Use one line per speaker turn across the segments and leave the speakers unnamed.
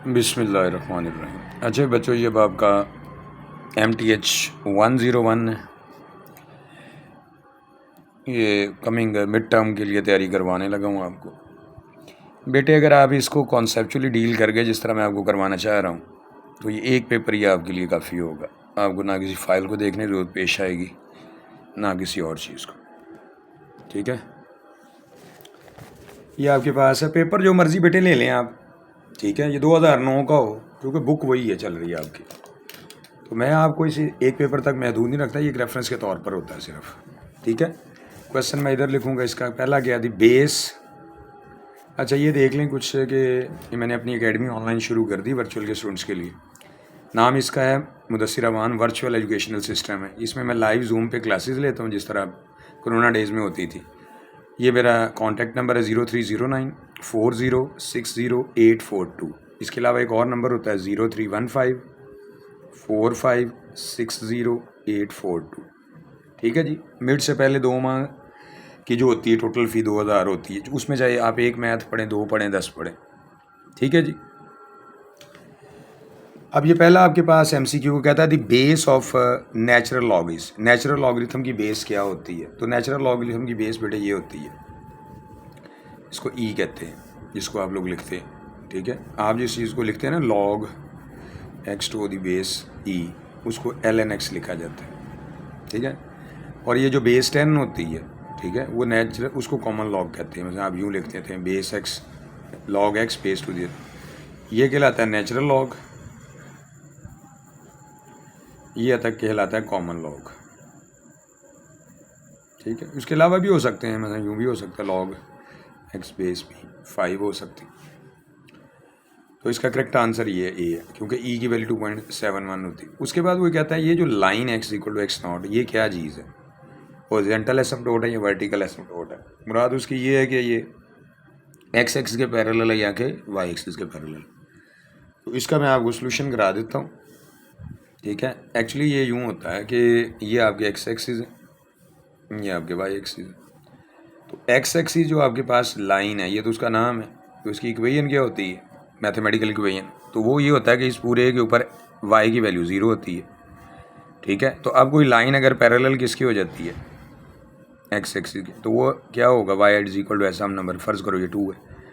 बिस्मिल्लाहिर्रहमानिर्रहीम। अच्छा बच्चों, ये अब आपका MTH 101 है। ये कमिंग मिड टर्म के लिए तैयारी करवाने लगा हूँ आपको। बेटे, अगर आप इसको कॉन्सेप्चुअली डील कर गए जिस तरह मैं आपको करवाना चाह रहा हूँ, तो ये एक पेपर ही आपके लिए काफ़ी होगा। आपको ना किसी फ़ाइल को देखने की ज़रूरत पेश आएगी, ना किसी और चीज़ को। ठीक है, ये आपके पास है पेपर, जो मर्ज़ी बेटे ले लें आप। ठीक है, ये 2009 का हो, क्योंकि बुक वही है चल रही है आपकी। तो मैं आपको इसे एक पेपर तक महदूद नहीं रखता, ये एक रेफरेंस के तौर पर होता है सिर्फ। ठीक है, क्वेश्चन मैं इधर लिखूँगा। इसका पहला क्या थी? बेस। अच्छा, ये देख लें कुछ कि मैंने अपनी एकेडमी ऑनलाइन शुरू कर दी वर्चुअल के स्टूडेंट्स के लिए। नाम इसका है Mudassir Awan virtual educational system है। इसमें मैं लाइव जूम पे क्लासेस लेता हूँ जिस तरह कोरोना डेज़ में होती थी। ये मेरा कॉन्टैक्ट नंबर है 030940600842। इसके अलावा एक और नंबर होता है 031545600842। ठीक है जी। मिड से पहले 2 माह की जो होती है टोटल फ़ी 2000 होती है, उसमें चाहे आप 1 मैथ पढ़ें, 2 पढ़ें, 10 पढ़ें। ठीक है जी। अब ये पहला आपके पास MCQ को कहता है the base of natural logarithm. Natural logarithm की बेस क्या होती है? तो नेचुरल लॉगरिथम की बेस बेटे ये होती है, इसको ई कहते हैं, जिसको आप लोग लिखते हैं। ठीक है, आप जिस चीज़ को लिखते हैं ना, log x to the base e, उसको ln x लिखा जाता है। ठीक है, और ये जो बेस 10 होती है, ठीक है, वो नेचुरल, उसको कॉमन लॉग कहते हैं। मतलब आप यूँ लिखते थे base x log x base two the, ये कहलाता है नेचुरल लॉग, ये तक कहलाता है कॉमन लॉग। ठीक है, उसके अलावा भी हो सकते हैं, मतलब यूँ भी हो सकता है log x बेस भी 5 हो सकती है। तो इसका करेक्ट आंसर ये ए है, क्योंकि ई की वैल्यू 2.71 होती है। उसके बाद वो कहता है ये जो line x equal to x not, ये क्या चीज़ है? हॉरिजॉन्टल एसिम्पटोट है या वर्टिकल एसिम्पटोट है? मुराद उसकी ये है कि ये x एक्सिस के पैरेलल है या कि y एक्सिस के पैरेलल। तो इसका मैं आपको सोल्यूशन करा देता हूँ। ठीक है, एक्चुअली ये यूँ होता है कि ये आपके x एक्सिस है, ये आपके y एक्सिस है। तो x एक्सिस जो आपके पास लाइन है, ये तो उसका नाम है, तो इसकी इक्वेशन क्या होती है? Mathematical equation. तो वो ये होता है कि इस पूरे के ऊपर y की वैल्यू 0 होती है। ठीक है, तो अब कोई लाइन अगर पैरेलल किसकी हो जाती है? x एक्सिस की, तो वो क्या होगा? y इज इक्वल टू ऐसा नंबर, फ़र्ज़ करो ये 2 है,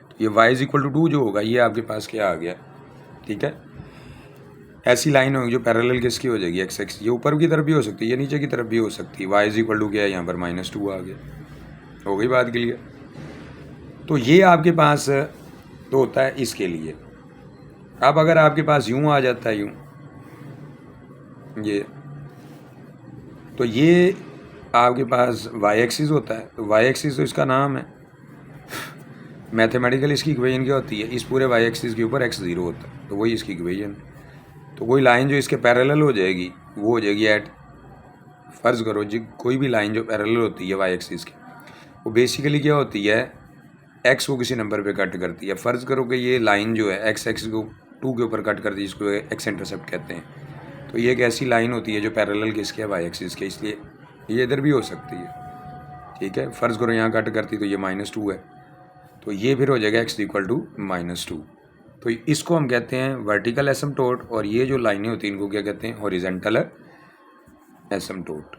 तो ये y इज इक्वल टू 2 जो होगा, ये आपके पास क्या आ गया? ठीक है, ऐसी लाइन होगी जो पैरेलल किसकी हो जाएगी? x axis. ये ऊपर की तरफ भी हो सकती है, ये नीचे की तरफ भी हो सकती है। y इज इक्वल टू क्या है यहाँ पर? -2 आ गया। हो गई बात क्लियर? तो ये आपके पास तो होता है इसके लिए। अब अगर आपके पास यूँ आ जाता है, यूँ, ये, तो ये आपके पास y एक्सिस होता है। तो y एक्सिस तो इसका नाम है, मैथमेटिकल इसकी इक्वेशन क्या होती है? इस पूरे y एक्सिस के ऊपर x 0 होता है, तो वही इसकी इक्वेशन है। तो कोई लाइन जो इसके पैरेलल हो जाएगी, वो हो जाएगी एट, फ़र्ज़ करो जी, कोई भी लाइन जो पैरेलल होती है y एक्सिस की, वो बेसिकली क्या होती है? x को किसी नंबर पे कट करती है। फ़र्ज़ करो कि ये लाइन जो है x एक्सिस को 2 के ऊपर कट करती है, जिसको x इंटरसेप्ट कहते हैं। तो ये एक ऐसी लाइन होती है जो पैरेलल किसके है? y एक्सिस के, इसलिए ये इधर भी हो सकती है। ठीक है, फ़र्ज़ करो यहाँ कट करती तो ये -2 है, तो ये फिर हो जाएगा x इक्वल टू -2। तो इसको हम कहते हैं वर्टिकल एसिम्पटोट, और ये जो लाइनें होती हैं इनको क्या कहते हैं? हॉरिजॉन्टल एसिम्पटोट।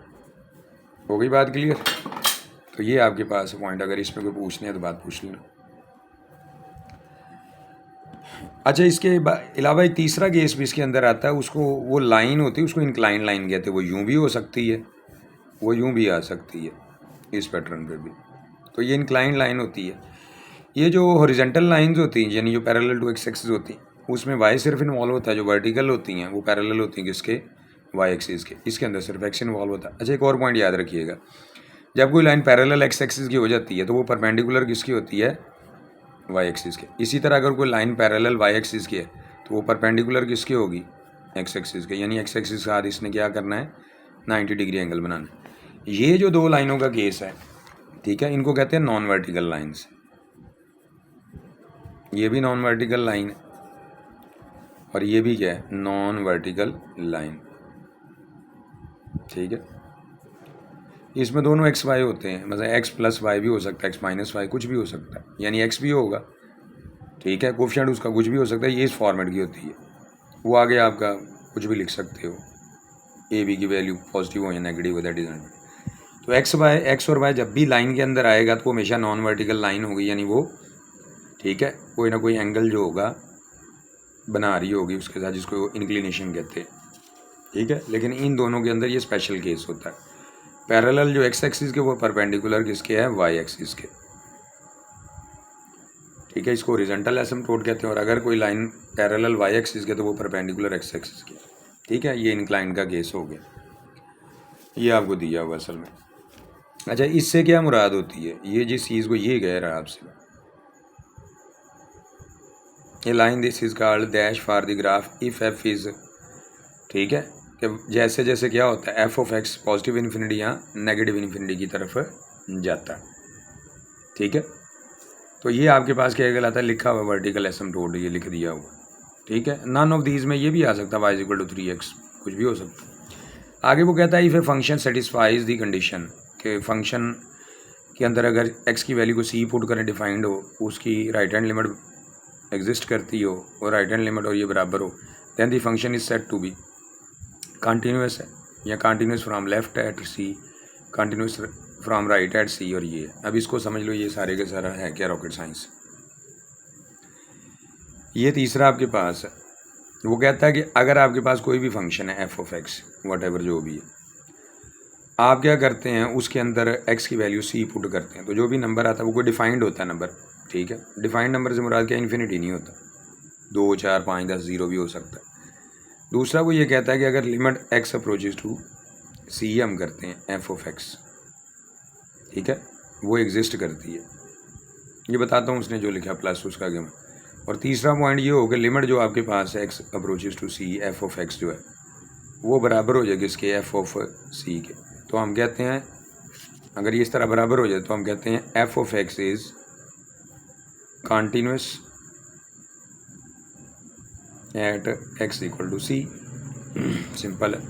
हो गई बात क्लियर? तो ये आपके पास पॉइंट, अगर इसमें कोई पूछने है तो बात पूछ लेना। अच्छा, इसके अलावा एक तीसरा केस भी इसके अंदर आता है, उसको, वो लाइन होती है उसको इंक्लाइन लाइन कहते हैं। वो यूँ भी हो सकती है, वो यूँ भी आ सकती है, इस पैटर्न पे भी। तो ये इंक्लाइन लाइन होती है। ये जो हॉरिजॉन्टल लाइंस होती हैं, यानी जो पैरेलल टू x एक्सिस होती हैं, उसमें y सिर्फ इन्वॉल्व होता है। जो वर्टिकल होती हैं वो पैरेलल होती हैं किसके? y एक्सिस के। इसके अंदर सिर्फ x इन्वॉल्व होता है। अच्छा, एक और पॉइंट याद रखिएगा, जब कोई लाइन पैरेलल x एक्सिस की हो जाती है तो वो परपेंडिकुलर किसकी होती है? y एक्सिस के। इसी तरह अगर कोई लाइन पैरेलल y एक्सिस की है तो वो परपेंडिकुलर किसकी होगी? x एक्सिस के। यानी x एक्सिस के साथ इसने क्या करना है? 90 डिग्री एंगल बनाना है। ये जो 2 लाइनों का केस है, ठीक है, इनको कहते हैं नॉन वर्टिकल लाइन्स। ये भी नॉन वर्टिकल लाइन है, और ये भी क्या है? Non vertical line. ठीक है, इसमें दोनों एक्स वाई होते हैं, मतलब x + y भी हो सकता है, x - y कुछ भी हो सकता है, यानी x भी होगा। ठीक है। कोफिशिएंट उसका कुछ भी हो सकता है, ये इस फॉर्मेट की होती है। वो आगे आपका कुछ भी लिख सकते हो, ए बी की वैल्यू पॉजिटिव हो या नेगेटिव हो, दैट इज नॉट। तो एक्स और वाई जब भी लाइन के अंदर आएगा तो वो हमेशा नॉन वर्टिकल लाइन होगी, यानी वो ठीक है कोई ना कोई एंगल जो होगा बना रही होगी उसके साथ, जिसको इंक्लिनेशन कहते हैं। ठीक है, लेकिन इन दोनों के अंदर ये स्पेशल केस होता है। पैरेलल जो एक्स एक्सिस के वो परपेंडिकुलर किसके है, वाई एक्सिस के। ठीक है, इसको हॉरिजॉन्टल एसिम्प्टोट कहते हैं। और अगर कोई लाइन पैरेलल वाई एक्सिस के तो वो परपेंडिकुलर एक्स एक्सिस के। ठीक है, ये इंक्लाइन का केस हो गया, ये आपको दिया हुआ असल में। अच्छा, इससे क्या मुराद होती है, ये जिस चीज़ को ये कह रहा है आपसे, ये line this is called dash for the graph if F is, ठीक है, कि जैसे जैसे क्या होता है F of x positive infinity या नेगेटिव इन्फिनिटी की तरफ जाता है। ठीक है, तो ये आपके पास क्या कहलाता है, लिखा हुआ वर्टिकल एसिम्प्टोट, ये लिख दिया हुआ। ठीक है, नन ऑफ दीज में ये भी आ सकता है Y is equal to 3x, कुछ भी हो सकता है। आगे वो कहता है if a function satisfies the condition, कि फंक्शन के अंदर अगर x की वैल्यू को c पुट करें डिफाइंड हो, उसकी राइट हैंड लिमिट एग्जिस्ट करती हो और राइट हैंड लिमिट और ये बराबर हो, then the function is said to be continuous है, या continuous from left at c, continuous from right at c. और ये अब इसको समझ लो, ये सारे के सारा है क्या रॉकेट साइंस। ये तीसरा आपके पास है, वो कहता है कि अगर आपके पास कोई भी फंक्शन है F of x what ever जो भी है, आप क्या करते हैं उसके अंदर एक्स की वैल्यू सी पुट करते हैं, तो जो भी नंबर आता है वो कोई डिफाइंड होता है नंबर। ठीक है, डिफाइंड नंबर से मुराद क्या, इन्फिनिटी नहीं होता, 2 4 5 10 0 भी हो सकता है। दूसरा वो ये कहता है कि अगर लिमिट एक्स अप्रोचेज टू सी हम करते हैं एफ ऑफ एक्स, ठीक है, वो एग्जिस्ट करती है। ये बताता हूँ उसने जो लिखा प्लस उसका गेम। और तीसरा पॉइंट ये होगा लिमिट जो आपके पास है x approaches to c f of x जो है वो बराबर हो जाएगी इसके एफ ऑफ सी के। तो हम कहते हैं अगर ये इस तरह बराबर हो जाए तो हम कहते हैं f of x is continuous at x equal to c. Simple है।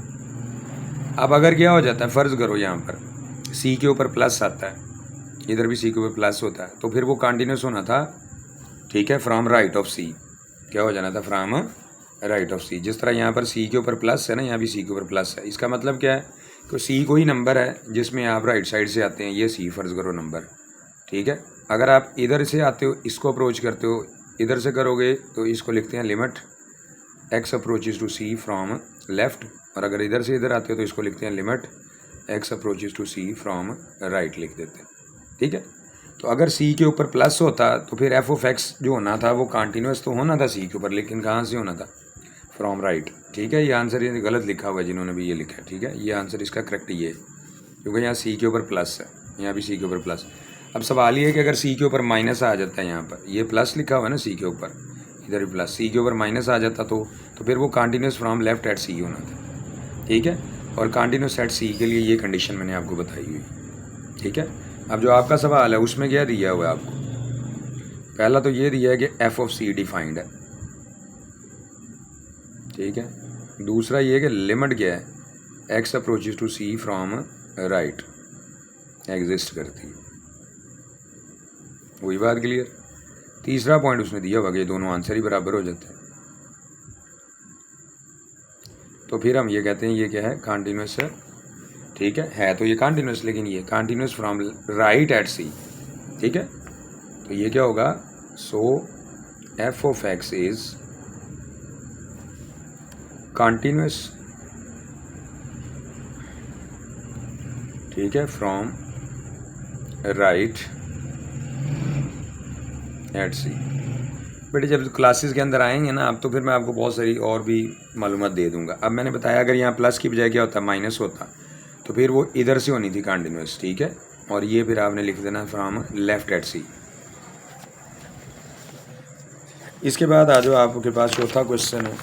अब अगर क्या हो जाता है, फ़र्ज़ करो यहाँ पर सी के ऊपर प्लस आता है, इधर भी सी के ऊपर प्लस होता है, तो फिर वो कॉन्टिन्यूस होना था, ठीक है, फ्रॉम राइट ऑफ सी। क्या हो जाना था, फ्रॉम राइट ऑफ सी। जिस तरह यहाँ पर सी के ऊपर प्लस है ना, यहाँ भी सी के ऊपर प्लस है। इसका मतलब क्या है कि सी कोई नंबर है जिसमें आप राइट साइड से आते हैं, ये सी फ़र्ज़ करो नंबर, ठीक है। अगर आप इधर से आते हो, इसको अप्रोच करते हो, इधर से करोगे तो इसको लिखते हैं limit x approaches to c from left, और अगर इधर से इधर आते हो तो इसको लिखते हैं limit x approaches to c from right लिख देते हैं। ठीक है, तो अगर सी के ऊपर प्लस होता तो फिर एफ ऑफ एक्स जो होना था वो कॉन्टीन्यूस तो होना था सी के ऊपर, लेकिन कहाँ से होना था, फ्रॉम राइट। ठीक है, ये आंसर ये गलत लिखा हुआ है जिन्होंने भी ये लिखा है। ठीक है, ये आंसर इसका करेक्ट ये है, क्योंकि यहाँ सी के ऊपर प्लस है, यहाँ भी सी के ऊपर प्लस। अब सवाल ये है कि अगर सी के ऊपर माइनस आ जाता है, यहाँ पर ये प्लस लिखा हुआ है ना सी के ऊपर, इधर भी प्लस, सी के ऊपर माइनस आ जाता तो फिर वो कॉन्टीन्यूस फ्रॉम लेफ्ट एट सी होना था। ठीक है, और कॉन्टीन्यूस एट सी के लिए ये कंडीशन मैंने आपको बताई हुई। ठीक है, अब जो आपका सवाल है उसमें क्या दिया हुआ है आपको, पहला तो ये दिया है कि एफ ऑफ सी डिफाइंड है। ठीक है, दूसरा ये कि लिमिट क्या है, x approaches to c from right exist करती है। वही बात क्लियर। तीसरा पॉइंट उसने दिया हुआ कि ये दोनों आंसर ही बराबर हो जाते हैं, तो फिर हम ये कहते हैं ये क्या है, कॉन्टीन्यूस है। ठीक है तो ये कॉन्टीन्यूस, लेकिन ये continuous from right at c. ठीक है, तो ये क्या होगा, so f of x is continuous, ठीक है, फ्रॉम राइट एट सी। बेटे जब क्लासेस के अंदर आएंगे ना आप, तो फिर मैं आपको बहुत सारी और भी मालूमात दे दूंगा। अब मैंने बताया अगर यहाँ प्लस की बजाय क्या होता है, माइनस होता, तो फिर वो इधर से होनी थी कॉन्टीन्यूस। ठीक है, और ये फिर आपने लिख देना फ्रॉम लेफ्ट एट सी। इसके बाद आ जाओ आपके पास चौथा क्वेश्चन है,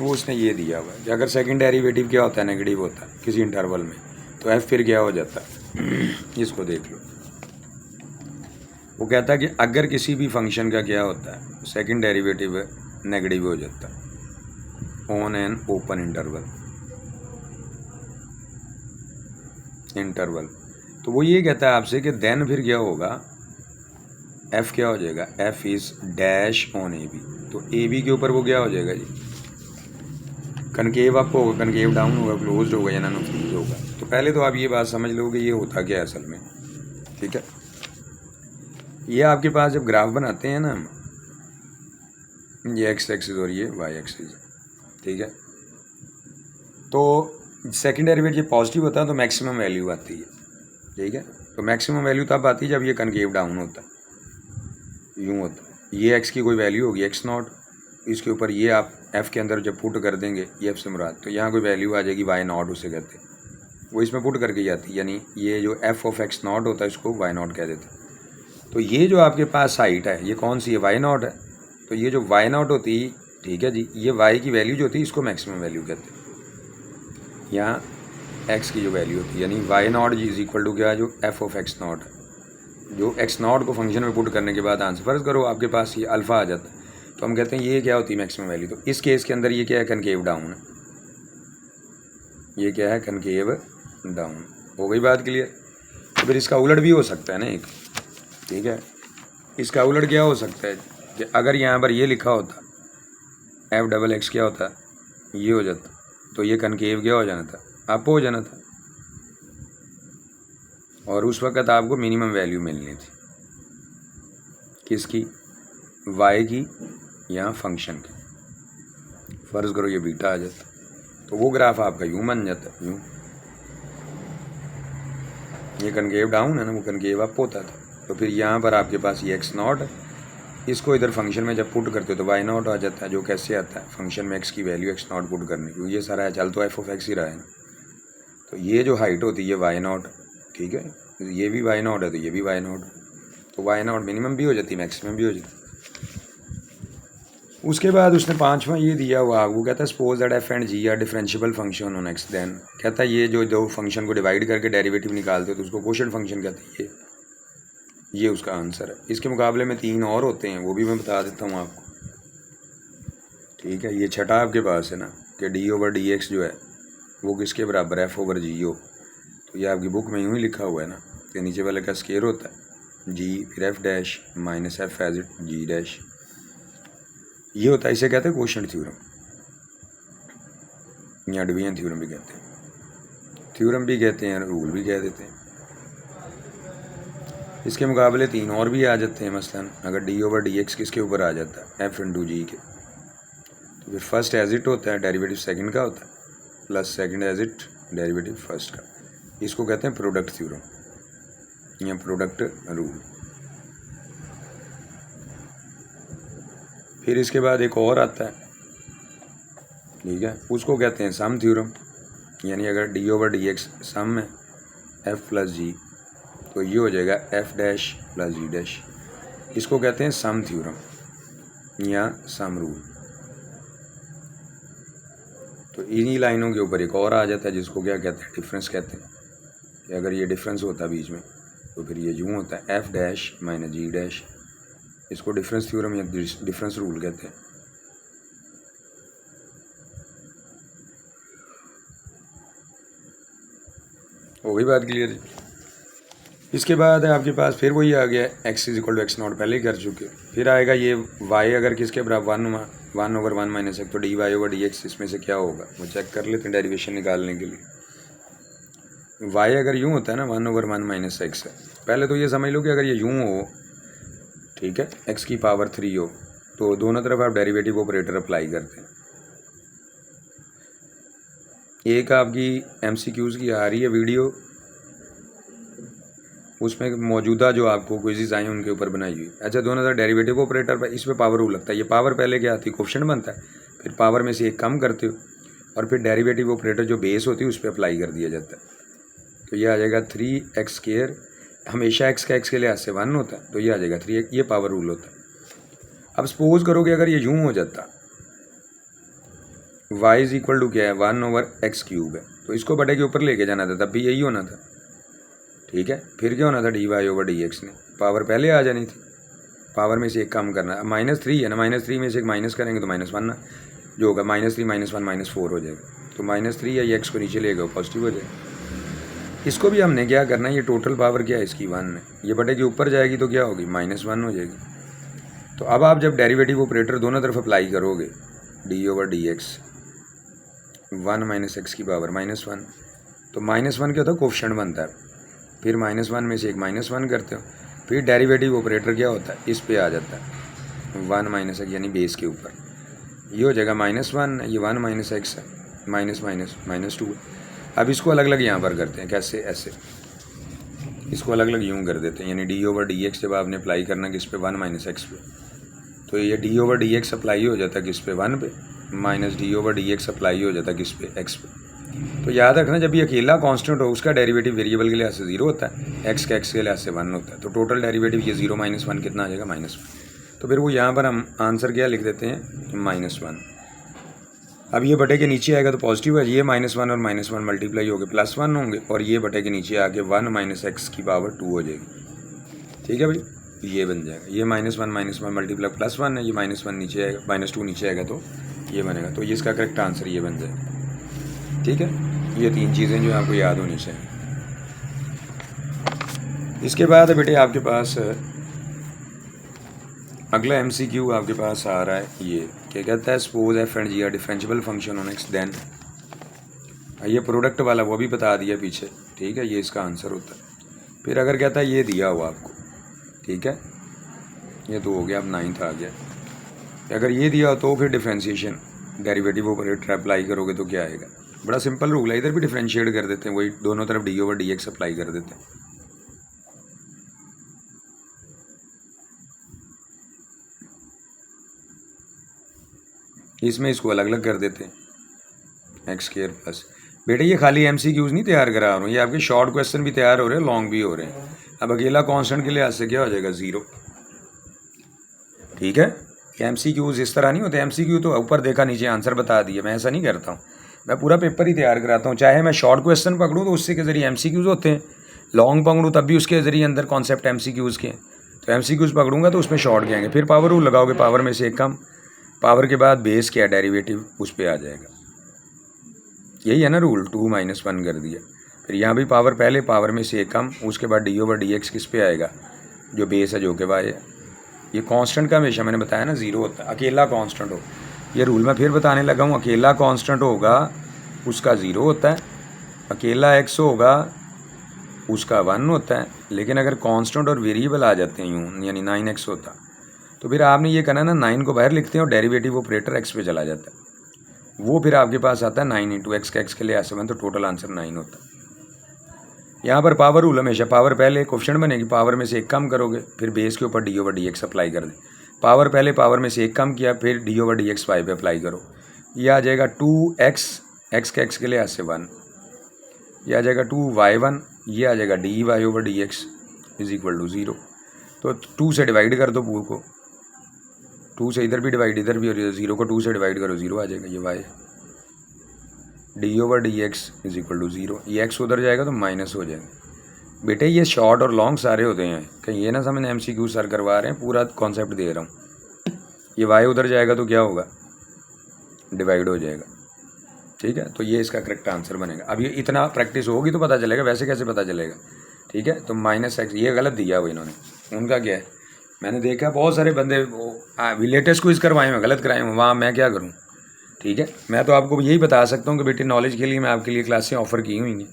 वो उसने ये दिया हुआ है कि अगर सेकंड डेरिवेटिव क्या होता है, नेगेटिव होता है किसी इंटरवल में, तो एफ फिर क्या हो जाता है। इसको देख लो, वो कहता है कि अगर किसी भी फंक्शन का क्या होता है, सेकंड डेरिवेटिव नेगेटिव हो जाता है ऑन एन ओपन इंटरवल। तो वो ये कहता है आपसे कि देन फिर क्या होगा, एफ़ क्या हो जाएगा, f is dash on a b, तो ए बी के ऊपर वो क्या हो जाएगा जी, कनकेव अप होगा, कनकेव डाउन होगा, क्लोज होगा या नॉन फ्रीज होगा। तो पहले तो आप ये बात समझ लो कि ये होता क्या है असल में, ठीक है। ये आपके पास जब ग्राफ बनाते हैं ना, ये एक्स एक्सिस और ये वाई एक्सिस, ठीक है, तो सेकेंड डेरिवेटिव ये पॉजिटिव होता है तो मैक्सिमम वैल्यू आती है, ठीक है। तो मैक्सिमम वैल्यू तब आती है जब ये कनकेव डाउन होता है, यूँ होता है, ये एक्स की कोई वैल्यू होगी एक्स नॉट, इसके ऊपर ये आप एफ़ के अंदर जब पुट कर देंगे ये एफ से मुराद, तो यहाँ कोई वैल्यू आ जाएगी वाई नॉट उसे कहते हैं, वो इसमें पुट करके जाती है, यानी ये जो एफ़ ऑफ एक्स नॉट होता है इसको वाई नॉट कह देते हैं। तो ये जो आपके पास साइट है ये कौन सी है, वाई नॉट है। तो ये जो वाई नॉट होती है, ठीक है जी, ये वाई की वैल्यू जो होती है इसको मैक्सिमम वैल्यू कहते हैं। यहाँ एक्स की जो वैल्यू होती है यानी y not g is equal to क्या, जो एफ ऑफ एक्स नॉट है, जो एक्स नॉट को फंक्शन में पुट करने के बाद आंसर, फर्ज करो आपके पास ये अल्फ़ा आ जाता है, तो हम कहते हैं ये क्या होती है मैक्सिमम वैल्यू। तो इस केस के अंदर ये क्या है, कनकेव डाउन है, ये क्या है, कनकेव डाउन। हो गई बात क्लियर। तो फिर इसका उलट भी हो सकता है ना एक, ठीक है, इसका उलट क्या हो सकता है कि अगर यहाँ पर ये लिखा होता एफ डबल एक्स क्या होता, ये हो जाता, तो ये कनकेव क्या हो जाना था, अप हो जाना था, और उस वक्त आपको मिनिमम वैल्यू मिलनी थी, किसकी, वाई की या फंक्शन की। फ़र्ज़ करो ये बीटा आ जाता, तो वो ग्राफ आपका यूँ बन जाता, यूँ, ये कनकेव डाउन है ना, वो कनकेव अप होता था। तो फिर यहाँ पर आपके पास ये एक्स नॉट है, इसको इधर फंक्शन में जब पुट करते हो तो वाई नॉट आ जाता है, जो कैसे आता है, फंक्शन में एक्स की वैल्यू एक्स नॉट पुट करने की, ये सारा है, चल तो एफ ऑफ एक्स ही रहा है ना। तो ये जो हाइट होती है ये वाई नॉट, ठीक है, ये भी वाई नॉट है तो ये भी वाई नॉट, तो वाई नॉट मिनिमम भी हो जाती है मैक्सिमम भी हो जाती है। उसके बाद उसने पांचवा ये दिया हुआ, वो कहता है suppose that f and g are differentiable function on x, then कहता है ये जो दो फंक्शन को डिवाइड करके डेरिवेटिव निकालते हो तो उसको कोशेंट फंक्शन कहते हैं, ये उसका आंसर है। इसके मुकाबले में तीन और होते हैं, वो भी मैं बता देता हूँ आपको, ठीक है। ये छठा आपके पास है ना कि डी ओवर डी एक्स जो है वो किसके बराबर है, एफ ओवर जी ओ, तो ये आपकी बुक में यूँ ही लिखा हुआ है ना कि नीचे वाले का स्केयर होता है जी, फिर f dash minus f as it g dash, ये होता है, इसे कहते हैं कोशेंट थ्योरम या डिवीजन थ्योरम भी कहते हैं, थ्योरम भी कहते हैं, रूल भी कह देते हैं। इसके मुकाबले तीन और भी आ जाते हैं, मसलन अगर डी ओवर डी एक्स किसके ऊपर आ जाता है, एफ इंटू जी के, तो फिर फर्स्ट एज इट होता है, डेरिवेटिव सेकंड का होता है, plus second as it derivative first का, इसको कहते हैं प्रोडक्ट थ्योरम या प्रोडक्ट रूल। फिर इसके बाद एक और आता है, ठीक है, उसको कहते हैं सम थ्योरम, यानी अगर डी ओवर डी एक्स सम में एफ प्लस जी, तो ये हो जाएगा एफ डैश प्लस जी डैश, इसको कहते हैं सम थ्योरम या सम रूल। तो इन्हीं लाइनों के ऊपर एक और आ जाता है जिसको क्या कहते हैं, डिफरेंस कहते हैं, कि अगर ये डिफरेंस होता बीच में तो फिर ये यूँ होता है एफ डैश माइनस जी डैश, इसको डिफरेंस थ्योरम या डिफरेंस रूल कहते हैं। हो गई बात क्लियर। इसके बाद है आपके पास फिर वही आ गया x is equal to x not, पहले ही कर चुके। फिर आएगा ये वाई अगर किसके बराबर one over one minus x, तो d y over d x इसमें से क्या होगा वो चेक कर लेते हैं डेरिवेशन निकालने के लिए। वाई अगर यूँ होता है ना one over one minus x है, पहले तो ये समझ लो कि अगर ये यूँ हो, ठीक है, एक्स की पावर 3 हो, तो दोनों तरफ आप डेरिवेटिव ऑपरेटर अप्लाई करते हैं। एक आपकी MCQs की आ रही है वीडियो, उसमें मौजूदा जो आपको क्विज़ेस आई हैं उनके ऊपर बनाई हुई। अच्छा, दोनों तरफ डेरिवेटिव ऑपरेटर पर इस पर पावर रूल लगता है। ये पावर पहले क्या आती है, कोफिशिएंट बनता है, फिर पावर में से एक कम करते हो और फिर डेरिवेटिव ऑपरेटर जो बेस होती है उस पर अप्लाई कर दिया जाता है। तो ये आ जाएगा 3x², हमेशा x का x के लिहाज से 1 होता है, तो ये आ जाएगा 3x, ये पावर रूल होता है। अब सपोज करो कि अगर ये यूँ हो जाता, y इज इक्वल टू क्या है 1 ओवर x³ है, तो इसको बटे के ऊपर लेके जाना था, तब भी यही होना था, ठीक है। फिर क्या होना था, dy ओवर dx ने पावर पहले आ जानी थी, पावर में से एक कम करना। अब -3 है ना, -3 में से एक माइनस करेंगे तो -1 ना जो होगा, -3 -1 -4 हो जाएगा। तो -3 है, ये x को नीचे ले गए पॉजिटिव हो जाएगा। इसको भी हमने क्या करना है, ये टोटल पावर क्या है इसकी 1 है, ये बटे के ऊपर जाएगी तो क्या होगी -1 हो जाएगी। तो अब आप जब डेरिवेटिव ऑपरेटर दोनों तरफ अप्लाई करोगे d/dx 1 - x की पावर -1, तो -1 क्या होता है कोफिशिएंट बनता है, फिर -1 में से एक -1 करते हो, फिर डेरिवेटिव ऑपरेटर क्या होता है इस पे आ जाता है 1 - x यानी बेस के ऊपर, ये हो जाएगा -1, ये 1 - x है, -2 है। अब इसको अलग अलग यहाँ पर करते हैं, कैसे, ऐसे इसको अलग अलग यूँ कर देते हैं, यानी d/dx जब आपने अप्लाई करना किस पे 1 - x पे, तो ये d/dx अप्लाई हो जाता है किस पे 1 पे, माइनस d/dx अप्लाई हो जाता है किस पे x पे। तो याद रखना जब ये अकेला कांस्टेंट हो उसका डेरिवेटिव वेरिएबल के लिहाज से 0 होता है, x के लिहाज से 1 होता है, तो टोटल डेरिवेटिव ये 0 - 1 कितना आ जाएगा -1। तो फिर वो यहाँ पर हम आंसर क्या लिख देते हैं -1। अब ये बटे के नीचे आएगा तो पॉजिटिव है, ये -1 और -1 मल्टीप्लाई हो गए +1 होंगे, और ये बटे के नीचे आके 1 - x की पावर 2 हो जाएगी। ठीक है भाई, ये बन जाएगा, ये -1 मल्टीप्लाई +1 है, ये -1 नीचे आएगा, -2 नीचे आएगा तो ये बनेगा, तो ये इसका करेक्ट आंसर ये बन जाएगा। ठीक है, ये 3 चीज़ें जो आपको याद होनी चाहिए। इसके बाद बेटे आपके पास अगला MCQ आपके पास आ रहा है, ये क्या कहता है, suppose f and g are differentiable function on x, then ये प्रोडक्ट वाला वो भी बता दिया पीछे। ठीक है, ये इसका आंसर होता है। फिर अगर कहता है ये दिया हुआ आपको, ठीक है, ये तो हो गया, अब 9th आ गया। अगर ये दिया हो तो फिर डिफरेंशिएशन डेरिवेटिव ऑपरेटर अप्लाई करोगे तो क्या आएगा, बड़ा सिंपल रूल है, इधर भी डिफरेंशिएट कर देते हैं, वही दोनों तरफ d/dx अप्लाई कर देते हैं। इसमें इसको अलग अलग कर देते हैं x² प्लस। बेटे ये खाली MCQs नहीं तैयार करा रहा हूँ, ये आपके शॉर्ट क्वेश्चन भी तैयार हो रहे हैं, लॉन्ग भी हो रहे हैं। अब अकेला कांस्टेंट के लिहाज से क्या हो जाएगा 0। ठीक है, MCQs इस तरह नहीं होते, MCQ तो ऊपर देखा नीचे आंसर बता दिया, मैं ऐसा नहीं करता हूँ, मैं पूरा पेपर ही तैयार कराता हूँ। चाहे मैं शॉर्ट क्वेश्चन पकड़ूँ तो उससे के ज़रिए MCQs होते हैं, लॉन्ग पकड़ूँ तब भी उसके ज़रिए अंदर कॉन्सेप्ट MCQs के हैं। तो MCQs पकड़ूंगा तो उसमें शॉर्ट के आएंगे, फिर पावर रूल लगाओगे, पावर में से एक कम, पावर के बाद बेस क्या डेरिवेटिव उस पर आ जाएगा, यही है ना रूल, 2 - 1 कर दिया। फिर यहाँ भी पावर पहले, पावर में से एक कम, उसके बाद d/dx किस पे आएगा, जो बेस है जो के बाद है। ये कांस्टेंट का हमेशा मैंने बताया ना 0 होता है, अकेला कांस्टेंट हो, ये रूल मैं फिर बताने लगा हूँ, अकेला कांस्टेंट होगा उसका 0 होता है, अकेला x होगा उसका 1 होता है, लेकिन अगर कांस्टेंट और वेरिएबल आ जाते हैं यूँ, यानी 9x होता, तो फिर आपने ये करना ना, 9 को बाहर लिखते हैं और डेरिवेटिव ऑपरेटर x पे चला जाता है, वो फिर आपके पास आता है 9 × x, x के लिए ऐसे बन, तो टोटल आंसर 9 होता है। यहाँ पर पावर रूल हमेशा, पावर पहले कोफिशिएंट बनेगी, पावर में से एक कम करोगे, फिर बेस के ऊपर d/dx अप्लाई कर दे, पावर पहले पावर में से एक कम किया, फिर d/dx y पे अप्लाई करो, ये आ जाएगा 2x, x के x के लिए ऐसे 1, ये आ जाएगा 2y1, ये आ जाएगा dy/dx = 0। तो 2 से डिवाइड कर दो पूरे को, 2 से इधर भी डिवाइड, इधर भी, और 0 को 2 से डिवाइड करो, 0 आ जाएगा, ये y d/dx = 0, ये x उधर जाएगा तो माइनस हो जाएगा। बेटे ये शॉर्ट और लॉन्ग सारे होते हैं, कहीं ये ना समझ MCQ सर करवा रहे हैं, पूरा कॉन्सेप्ट दे रहा हूँ। ये y उधर जाएगा तो क्या होगा, डिवाइड हो जाएगा। ठीक है, तो ये इसका करेक्ट आंसर बनेगा। अब ये इतना प्रैक्टिस होगी तो पता चलेगा, वैसे कैसे पता चलेगा। ठीक है, तो -x ये गलत दिया हुआ इन्होंने, उनका क्या है, मैंने देखा बहुत सारे बंदे लेटेस्ट क्विज करवाए हुए, गलत कराए हुए, वहाँ मैं क्या करूँ। ठीक है, मैं तो आपको यही बता सकता हूँ कि बेटे नॉलेज के लिए मैं आपके लिए क्लासें ऑफ़र की हुई हैं।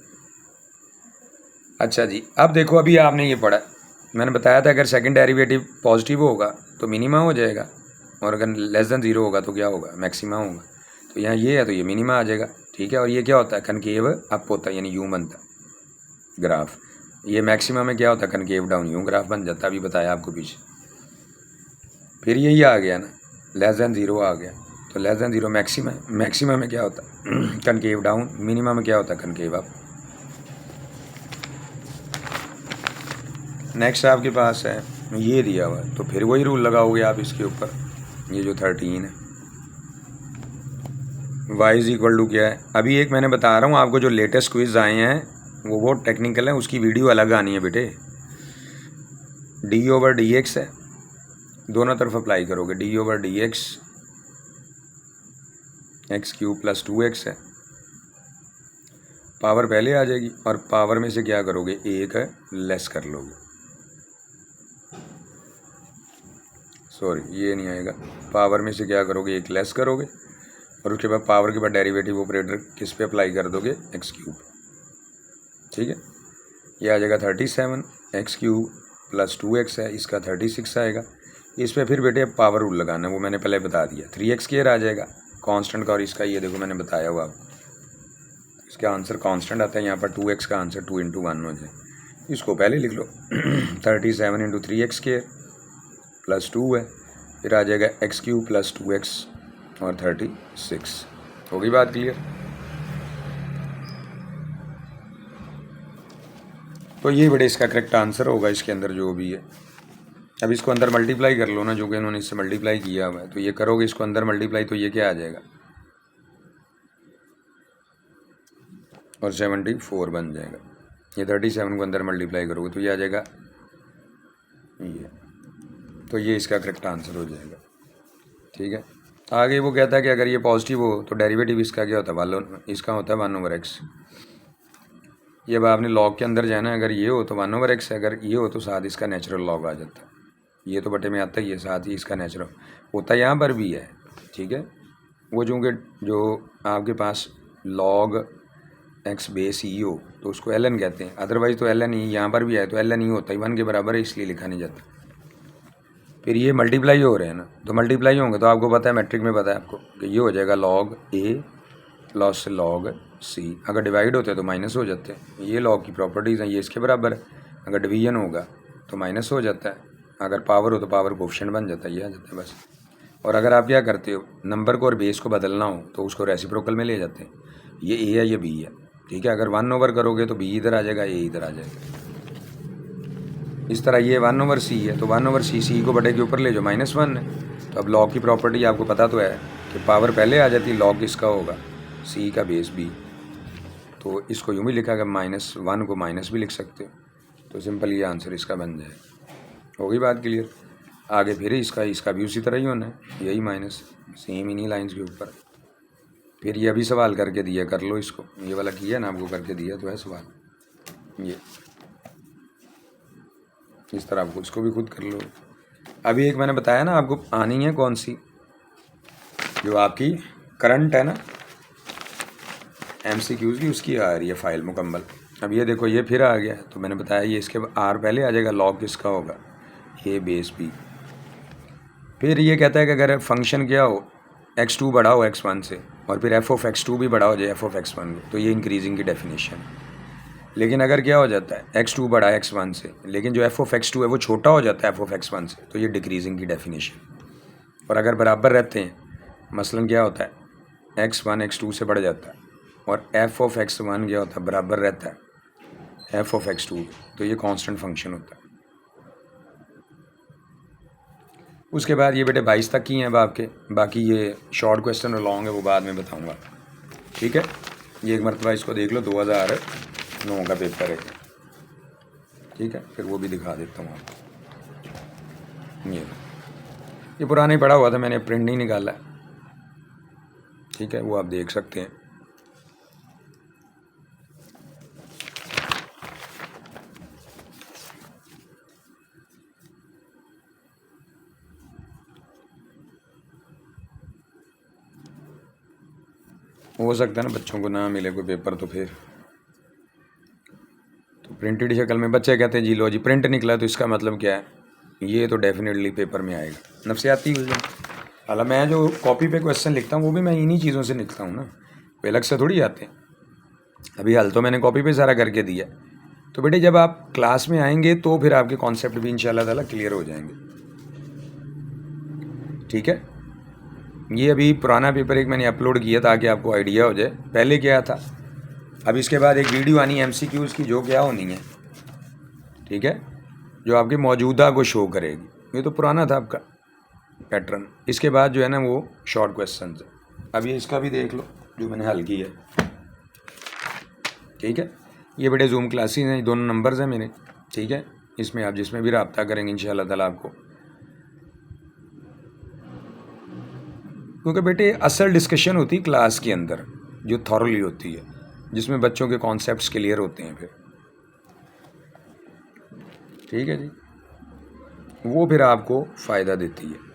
अच्छा जी, अब देखो, अभी आपने ये पढ़ा, मैंने बताया था अगर सेकंड डेरिवेटिव पॉजिटिव होगा तो मिनिमा हो जाएगा, और अगर <0 होगा तो क्या होगा, मैक्सिमा होगा। तो यहाँ ये है तो ये मिनिमा आ जाएगा। ठीक है, और ये क्या होता है, कनकेव अप होता है, यानी यूँ बनता है ग्राफ। ये मैक्सिमा में क्या होता है, कनकेव डाउन, यूँ ग्राफ बन जाता है, अभी बताया आपको पीछे। फिर यही आ गया ना, <0 आ गया, तो <0 मैक्सिमा, मैक्सिमा में क्या होता है कनकेव डाउन, मिनिमा में क्या होता है कनकेव अप। नेक्स्ट आपके पास है ये दिया हुआ है, तो फिर वही रूल लगाओगे आप इसके ऊपर, ये जो 13 है, y = क्या है। अभी एक मैंने बता रहा हूँ आपको, जो लेटेस्ट क्विज आए हैं वो बहुत टेक्निकल है, उसकी वीडियो अलग आनी है बेटे। d/dx है, दोनों तरफ अप्लाई करोगे, d/dx x³ + 2x है, पावर पहले आ जाएगी और पावर में से क्या करोगे, एक है लेस कर लोगे, सॉरी ये नहीं आएगा, पावर में से क्या करोगे, एक लेस करोगे और उसके बाद पावर के बाद डेरिवेटिव ऑपरेटर किस पे अप्लाई कर दोगे, एक्स क्यूब। ठीक है, ये आ जाएगा 37, एक्स क्यूब प्लस 2x है, इसका 36 आएगा। इस पर फिर बेटे पावर रूल लगाना, वो मैंने पहले बता दिया, 3x² आ जाएगा कांस्टेंट का, और इसका ये देखो मैंने बताया हुआ आपको, इसका आंसर कांस्टेंट आता है, यहाँ पर 2x का आंसर 2 × 1 हो जाए, इसको पहले लिख लो 37 × 3x² प्लस 2 है, फिर आ जाएगा एक्स क्यूब प्लस 2x और 36। होगी बात क्लियर? तो ये बड़े इसका करेक्ट आंसर होगा इसके अंदर जो भी है। अब इसको अंदर मल्टीप्लाई कर लो ना, जो कि इन्होंने इससे मल्टीप्लाई किया हुआ है, तो ये करोगे इसको अंदर मल्टीप्लाई तो ये क्या आ जाएगा, और 74 बन जाएगा। ये 37 को अंदर मल्टीप्लाई करोगे तो ये आ जाएगा ये, तो ये इसका करेक्ट आंसर हो जाएगा। ठीक है, आगे वो कहता है कि अगर ये पॉजिटिव हो तो डेरिवेटिव इसका क्या होता है, इसका होता है 1/x। ये अब आपने लॉग के अंदर जाना है, अगर ये हो तो 1/x है, अगर ये हो तो साथ इसका नेचुरल लॉग आ जाता है, ये तो बटे में आता ही है, साथ ही इसका नेचुरल होता है, यहाँ पर भी है। ठीक है, वो चूँकि जो आपके पास log x बेस ई हो तो उसको ln कहते हैं, अदरवाइज तो ln ही यहाँ पर भी है, तो ln ही होता है, 1 के बराबर है, इसलिए लिखा नहीं जाता। फिर ये मल्टीप्लाई हो रहे हैं ना, तो मल्टीप्लाई होंगे तो आपको पता है, मैट्रिक में पता है आपको कि ये हो जाएगा log a plus log c, अगर डिवाइड होते तो माइनस हो जाते हैं, ये लॉग की प्रॉपर्टीज़ हैं, ये इसके बराबर है, अगर डिवीजन होगा तो माइनस हो जाता है, अगर पावर हो तो पावर कोफिशिएंट बन जाता है, ये आ जाता है बस। और अगर आप क्या करते हो, नंबर को और बेस को बदलना हो तो उसको रेसिप्रोकल में ले जाते हैं, ये a है ये b है। ठीक है, अगर 1/, करोगे तो b इधर आ जाएगा, a इधर आ जाएगा, इस तरह ये 1/c है तो 1/c, c को बटे के ऊपर ले जाओ, -1 है। तो अब लॉग की प्रॉपर्टी आपको पता तो है कि पावर पहले आ जाती है, लॉग किसका होगा, c का बेस b, तो इसको यूँ भी लिखा कि -1 को माइनस भी लिख सकते हो, तो सिंपल ये आंसर इसका बन जाएगा। होगी बात क्लियर? आगे फिर इसका भी उसी तरह ही होना है, यही माइनस, सेम इन्हीं लाइंस के ऊपर। फिर ये अभी सवाल करके दिया, कर लो इसको, ये वाला किया ना आपको, करके दिया तो है सवाल, ये इस तरह आपको इसको भी खुद कर लो। अभी एक मैंने बताया ना आपको आनी है कौन सी, जो आपकी करंट है ना MCQs की, उसकी आ रही है फाइल मुकम्मल। अब ये देखो ये फिर आ गया, तो मैंने बताया ये इसके आर पहले आ जाएगा, लॉग किसका होगा, ए बेस बी। फिर ये कहता है कि अगर फंक्शन क्या हो, x2 बड़ा हो x1 से और फिर f(x2) भी बड़ा हो जाए f(x1) तो ये इंक्रीजिंग की डेफिनेशन है। लेकिन अगर क्या हो जाता है x2 बड़ा है x1 से, लेकिन जो f(x2) है वो छोटा हो जाता है f(x1) से, तो ये डिक्रीजिंग की डेफिनेशन। और अगर बराबर रहते हैं, मसलन क्या होता है x1 x2 से बढ़ जाता है और f(x1) क्या होता है, बराबर रहता है f(x2), तो ये कांस्टेंट फंक्शन होता है। उसके बाद ये बेटे 22 तक की हैं अब आपके, बाकी ये शॉर्ट क्वेश्चन और लॉन्ग है वो बाद में बताऊंगा। ठीक है, ये एक मरतबा इसको देख लो, 2009 का पेपर है। ठीक है, फिर वो भी दिखा देता हूँ आपको। ये पुराना ही पढ़ा हुआ था, मैंने प्रिंट नहीं निकाला। ठीक है, वो आप देख सकते हैं। हो सकता है ना बच्चों को ना मिले कोई पेपर, तो फिर तो प्रिंटेड शक्ल में बच्चे कहते हैं जी लो जी प्रिंट निकला, तो इसका मतलब क्या है, ये तो डेफिनेटली पेपर में आएगा, नफसियाती हो जाए। हालांकि मैं जो कॉपी पे क्वेश्चन लिखता हूँ वो भी मैं इन्हीं चीज़ों से लिखता हूँ ना, कोई अलग से थोड़ी आते हैं। अभी हल तो मैंने कॉपी पे सारा करके दिया, तो बेटे जब आप क्लास में आएंगे तो फिर आपके कॉन्सेप्ट भी इंशाल्लाह ताला क्लियर हो जाएंगे। ठीक है, ये अभी पुराना पेपर एक मैंने अपलोड किया ताकि आपको आइडिया हो जाए पहले क्या था। अब इसके बाद एक वीडियो आनी है MCQs की, जो क्या होनी है, ठीक है, जो आपके मौजूदा को शो करेगी। ये तो पुराना था आपका पैटर्न, इसके बाद जो है ना वो शॉर्ट क्वेश्चन है। अब ये इसका भी देख लो जो मैंने हल किया है। ठीक है, ये बड़े जूम क्लासेस हैं, दोनों नंबर्स हैं मेरे। ठीक है, इसमें आप जिसमें भी रब्ता करेंगे इंशाल्लाह ताला आपको, क्योंकि बेटे असल डिस्कशन होती है क्लास के अंदर जो थॉरली होती है, जिसमें बच्चों के कॉन्सेप्ट्स क्लियर होते हैं फिर। ठीक है जी, वो फिर आपको फ़ायदा देती है।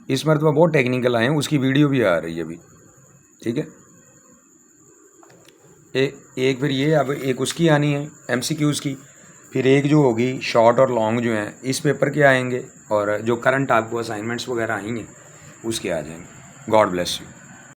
इस मरतबा बहुत टेक्निकल आए हैं, उसकी वीडियो भी आ रही है अभी। ठीक है, एक फिर ये, अब एक उसकी आनी है MCQs की, फिर एक जो होगी शॉर्ट और लॉन्ग जो हैं इस पेपर के आएंगे, और जो करंट आपको असाइनमेंट्स वगैरह आई हैं उसके आ जाएंगे। God bless you.